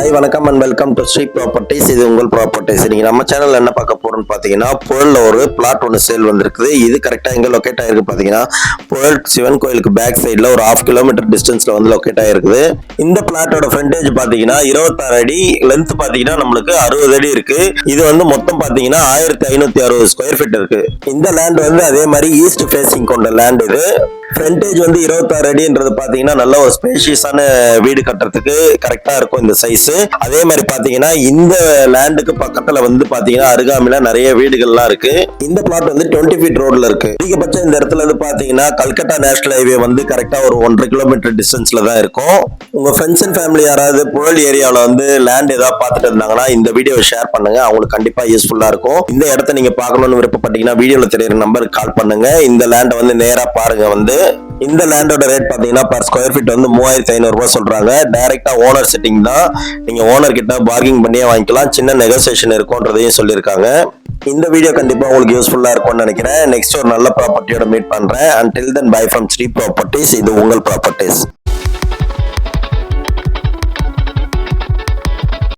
Hi வணக்கம் and welcome to Sri properties. இது உங்கள் ப்ராப்பர்ட்டிஸ். நீங்க நம்ம சேனல்ல என்ன பார்க்க போறோம்னு பாத்தீங்கன்னா, புழல்ல ஒரு பிளாட் ஒன்று சேல் வந்திருக்குது. இது கரெக்டா எங்க லொக்கேட் ஆயிருக்கு பாத்தீங்கன்னா, புழல் சிவன் கோயிலுக்கு பேக் சைட்ல ஒரு 1/2 கிலோமீட்டர் டிஸ்டன்ஸ்ல வந்து லொக்கேட் ஆயிருக்குது. இந்த பிளாட்டோட ஃப்ரண்டேஜ் பாத்தீங்கன்னா 26 அடி, லென்த் பாத்தீங்கன்னா நம்மளுக்கு 60 அடி இருக்கு. இது வந்து மொத்தம் பாத்தீங்கன்னா 1560 ஸ்கொயர் ஃபீட் இருக்கு. இந்த லேண்ட் வந்து அதே மாதிரி ஈஸ்ட் ஃபேசிங் கொண்ட லேண்ட் இது. ஃப்ரண்டேஜ் வந்து 26 அடின்றது பாத்தீங்கன்னா நல்ல ஒரு ஸ்பேஷியஸான வீடு கட்டுறதுக்கு கரெக்டா இருக்கும் இந்த சைஸ். அதே மாதிரி பாத்தீங்கன்னா இந்த லேண்டுக்கு பக்கத்துல வந்து பாத்தீங்கன்னா அருகாமையில நிறைய வீடுகள்லாம் இருக்கு. இந்த பிளாட் வந்து 20 ஃபீட் ரோட்ல இருக்கு. அதிகபட்சம் இந்த இடத்துல இருந்து பாத்தீங்கன்னா கல்கட்டா நேஷனல் ஹைவே வந்து கரெக்டா ஒரு 1.5 கிலோமீட்டர் டிஸ்டன்ஸ்ல தான் இருக்கும். உங்க ஃப்ரெண்ட்ஸ் அண்ட் ஃபேமிலி யாராவது புழல் ஏரியாவில் வந்து லேண்ட் ஏதாவது பார்த்துட்டு இருந்தாங்கன்னா இந்த வீடியோவை ஷேர் பண்ணுங்க. அவங்களுக்கு கண்டிப்பா யூஸ்ஃபுல்லா இருக்கும். இந்த இடத்த நீங்க பார்க்கணும்னு விருப்பப்பட்டீங்கன்னா வீடியோல தெரியுற நம்பருக்கு கால் பண்ணுங்க. இந்த லேண்டை வந்து நேரா பாருங்க. வந்து இந்த லேண்டோட ரேட் பாத்தீங்கன்னா பர் ஸ்கொயர் ஃபீட் வந்து 3500 ரூபாய் சொல்றாங்க. டைரக்டா ஓனர் செட்டிங் தான். நீங்க ஓனர் கிட்ட பார்கிங் பண்ணியே வாங்கிக்கலாம். சின்ன நெகோசியேஷன் இருக்கும்ன்றதையும் சொல்லியிருக்காங்க. இந்த வீடியோ கண்டிப்பா உங்களுக்கு யூஸ்ஃபுல்லா இருக்கும்னு நினைக்கிறேன். நெக்ஸ்ட் ஒரு நல்ல ப்ராப்பர்ட்டியோட மீட் பண்றேன். Until then, bye from Sri properties. இது உங்கள் ப்ராப்பர்ட்டிஸ்.